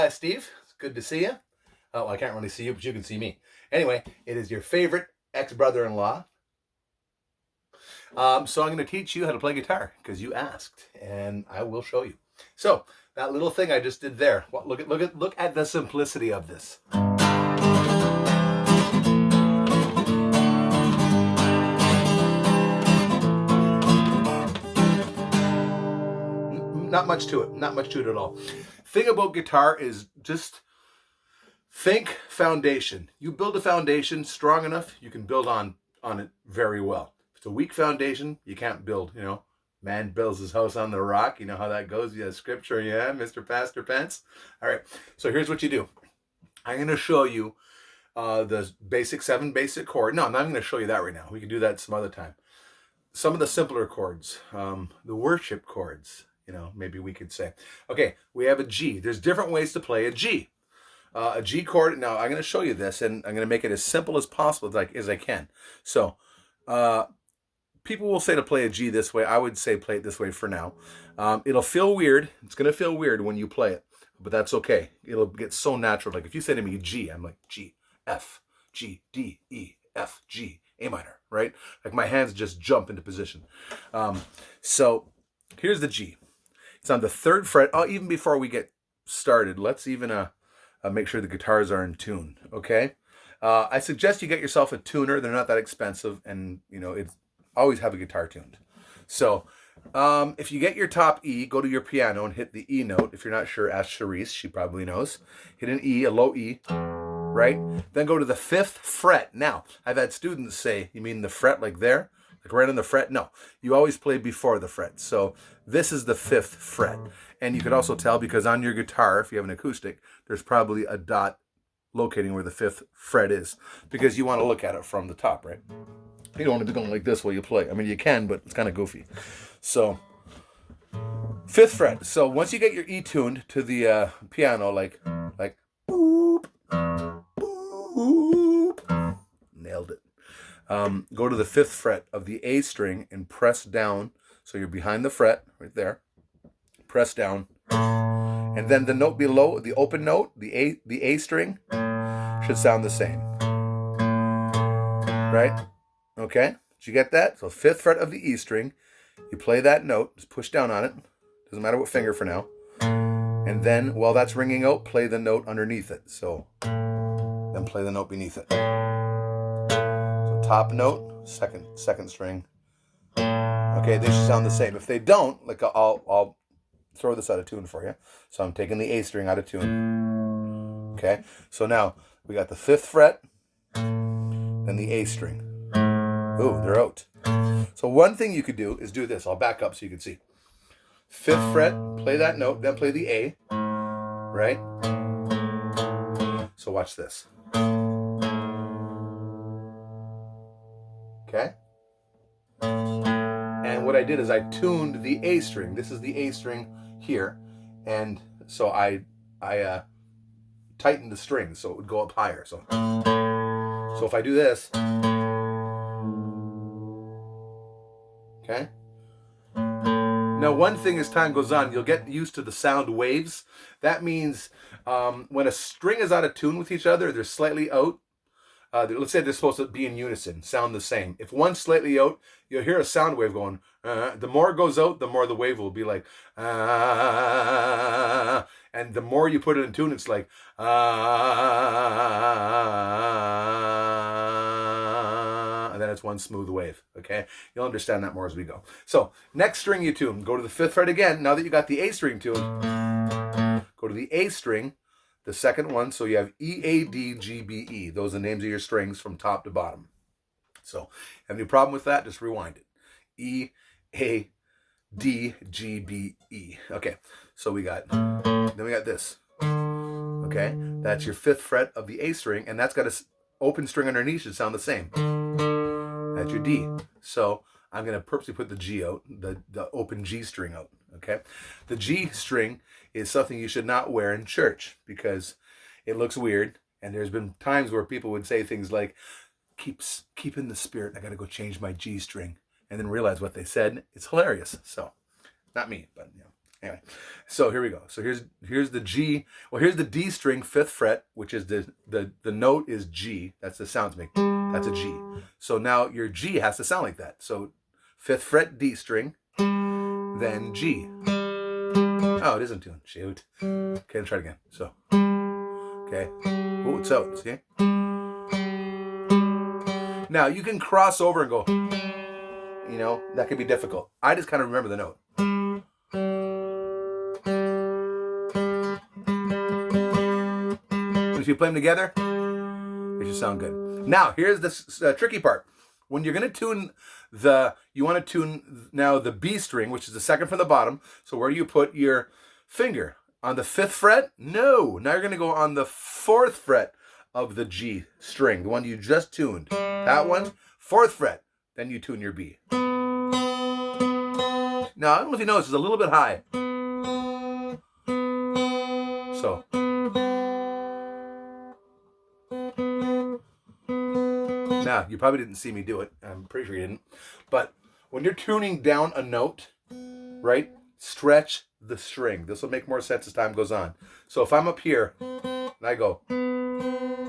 Hi, Steve. It's good to see you. Oh, I can't really see you, but you can see me. Anyway, it is your favorite ex-brother-in-law. So I'm going to teach you how to play guitar because you asked, and I will show you. So that little thing I just did there. Look at the simplicity of this. Not much to it. Not much to it at all. Thing about guitar is just think foundation. You build a foundation strong enough, you can build on it very well. If it's a weak foundation, you can't build. Man builds his house on the rock. You know how that goes. Yeah, scripture. Yeah, Mr. Pastor Pence. All right. So here's what you do. I'm going to show you the seven basic chords. No, I'm not going to show you that right now. We can do that some other time. Some of the simpler chords, the worship chords. Maybe we could say. Okay, we have a G. There's different ways to play a G. A G chord. Now I'm going to show you this, and I'm going to make it as simple as possible as I can. So, people will say to play a G this way. I would say play it this way for now. It'll feel weird. It's going to feel weird when you play it, but that's okay. It'll get so natural. Like if you say to me G, I'm like G, F, G, D, E, F, G, A minor, right? Like my hands just jump into position. So here's the G. It's on the 3rd fret. Oh, even before we get started, let's even make sure the guitars are in tune, okay? I suggest you get yourself a tuner. They're not that expensive, and, it's always have a guitar tuned. So if you get your top E, go to your piano and hit the E note. If you're not sure, ask Charisse. She probably knows. Hit an E, a low E, right? Then go to the 5th fret. Now, I've had students say, you mean the fret like there? Like right on the fret? No, you always play before the fret. So this is the 5th fret. And you could also tell because on your guitar, if you have an acoustic, there's probably a dot locating where the 5th fret is because you want to look at it from the top, right? You don't want to be going like this while you play. I mean, you can, but it's kind of goofy. So 5th fret. So once you get your E tuned to the piano, like boop, boop, nailed it. Go to the 5th fret of the A string and press down. So you're behind the fret right there. Press down. And then the note below, the open note, the A string, should sound the same. Right? Okay? Did you get that? So 5th fret of the E string, you play that note, just push down on it. Doesn't matter what finger for now. And then while that's ringing out, play the note underneath it. So then play the note beneath it. So top note, second string. Okay, they should sound the same. If they don't, like I'll throw this out of tune for you. So I'm taking the A string out of tune. Okay, so now we got the 5th fret, then the A string. Ooh, they're out. So one thing you could do is do this. I'll back up so you can see. 5th fret, play that note, then play the A, right? So watch this. Okay? And what I did is I tuned the A string. This is the A string here. And so I tightened the string so it would go up higher. So if I do this, okay? Now, one thing as time goes on, you'll get used to the sound waves. That means when a string is out of tune with each other, they're slightly out. Let's say they're supposed to be in unison, sound the same. If one's slightly out, you'll hear a sound wave going. The more it goes out, the more the wave will be like. And the more you put it in tune, it's like. And then it's one smooth wave, okay? You'll understand that more as we go. So, next string you tune. Go to the 5th fret again. Now that you got the A string tuned, go to the A string, the second one. So you have E, A, D, G, B, E. Those are the names of your strings from top to bottom. So, have any problem with that? Just rewind it. E, A, D, G, B, E. Okay, so then we got this. Okay, that's your 5th fret of the A string, and that's got an open string underneath. Should sound the same. That's your D. So I'm going to purposely put the G out, the open G string out, okay? The G string is something you should not wear in church because it looks weird, and there's been times where people would say things like, keep in the spirit, I got to go change my G string, and then realize what they said. It's hilarious. So, not me, but Anyway, so here we go. So here's the G. Well, here's the D string, 5th fret, which is the note is G. That's the sounds make. That's a G. So now your G has to sound like that. So 5th fret D string, then G. Oh, it isn't tuned. Shoot. Okay, let's try it again. So, okay. Oh, it's out. See? Now you can cross over and go. You know, that could be difficult. I just kind of remember the note. If you play them together, they should sound good. Now, here's the tricky part. When you're going to tune you want to tune now the B string, which is the 2nd from the bottom. So where do you put your finger? On the 5th fret? No. Now you're going to go on the 4th fret of the G string, the one you just tuned. That one, 4th fret. Then you tune your B. Now, I don't know if you notice, it's a little bit high. So. Now, you probably didn't see me do it. I'm pretty sure you didn't. But when you're tuning down a note, right, stretch the string. This will make more sense as time goes on. So if I'm up here and I go,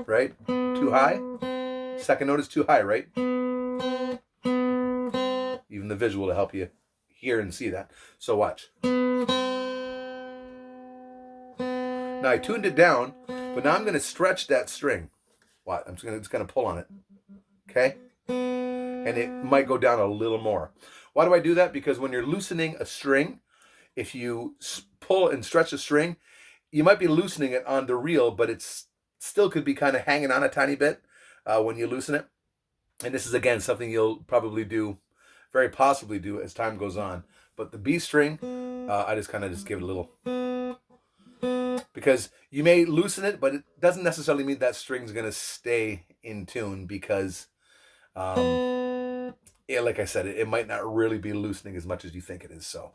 right, too high, 2nd note is too high, right? Even the visual to help you hear and see that. So watch. Now I tuned it down, but now I'm going to stretch that string. What? I'm just going to pull on it. Okay? And it might go down a little more. Why do I do that? Because when you're loosening a string, if you pull and stretch a string, you might be loosening it on the reel, but it's still could be kind of hanging on a tiny bit when you loosen it. And this is, again, something you'll probably do, very possibly do as time goes on. But the B string, I just kind of give it a little. Because you may loosen it, but it doesn't necessarily mean that string's going to stay in tune because, yeah, like I said, it might not really be loosening as much as you think it is. So,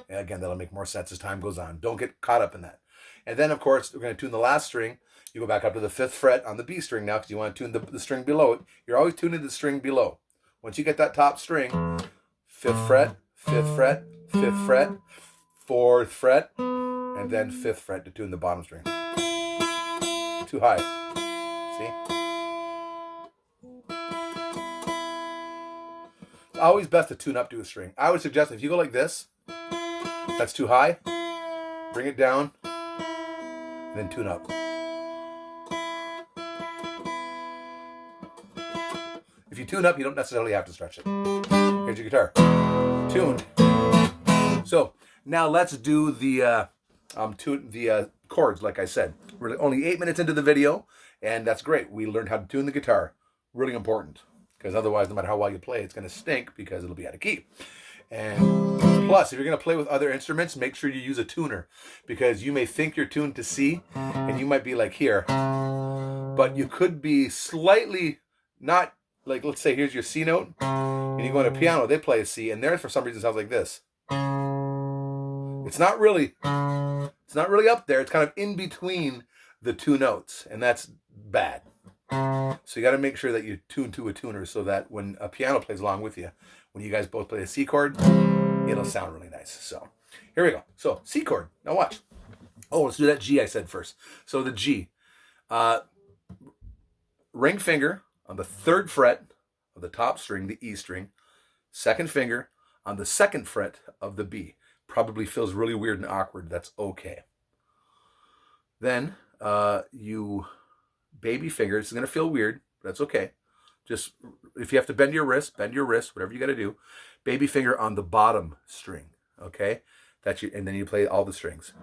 again, that'll make more sense as time goes on. Don't get caught up in that. And then, of course, we're going to tune the last string. You go back up to the 5th fret on the B string now because you want to tune the string below it. You're always tuning the string below. Once you get that top string, 5th fret, 5th fret, 5th fret, 4th fret, and then 5th fret to tune the bottom string. Too high. See? It's always best to tune up to a string. I would suggest if you go like this, that's too high, bring it down, and then tune up. If you tune up, you don't necessarily have to stretch it. Here's your guitar. Tuned. So now let's do the chords, like I said. We're only 8 minutes into the video, and that's great. We learned how to tune the guitar. Really important, because otherwise, no matter how well you play, it's going to stink because it'll be out of key. And plus, if you're going to play with other instruments, make sure you use a tuner, because you may think you're tuned to C, and you might be like here, but you could be slightly not, like, let's say here's your C note, and you go on a piano, they play a C, and theirs for some reason sounds like this. It's not really up there. It's kind of in between the two notes, and that's bad. So you got to make sure that you tune to a tuner so that when a piano plays along with you, when you guys both play a C chord, it'll sound really nice. So here we go. So C chord. Now watch. Oh, let's do that G I said first. So the G. Ring finger on the 3rd fret of the top string, the E string. 2nd finger on the 2nd fret of the B. Probably feels really weird and awkward. That's okay. Then you baby fingers. It's going to feel weird, but that's okay. Just if you have to bend your wrist, whatever you got to do. Baby finger on the bottom string, okay? That's you, and then you play all the strings.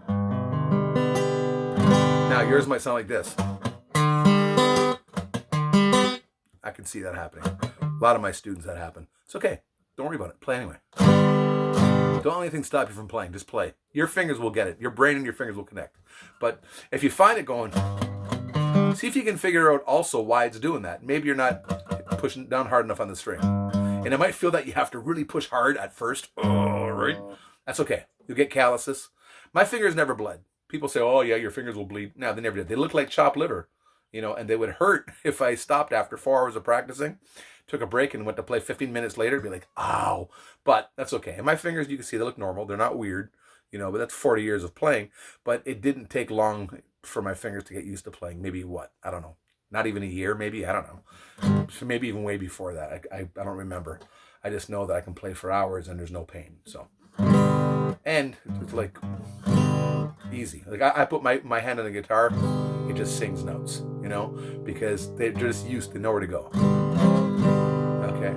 Now yours might sound like this. I can see that happening. A lot of my students that happen. It's okay. Don't worry about it. Play anyway. Don't let anything stop you from playing. Just play. Your fingers will get it. Your brain and your fingers will connect. But if you find it going, see if you can figure out also why it's doing that. Maybe you're not pushing down hard enough on the string. And it might feel that you have to really push hard at first. Oh, right? That's okay. You'll get calluses. My fingers never bled. People say, oh, yeah, your fingers will bleed. No, they never did. They look like chopped liver, and they would hurt if I stopped after 4 hours of practicing, took a break and went to play 15 minutes later, be like, ow. But that's okay. And my fingers, you can see, they look normal. They're not weird. but that's 40 years of playing. But it didn't take long for my fingers to get used to playing. Maybe what? I don't know. Not even a year, maybe. I don't know. Maybe even way before that. I don't remember. I just know that I can play for hours and there's no pain. So, and it's like easy. Like I put my hand on the guitar, it just sings notes, because they're just used to know where to go. Okay.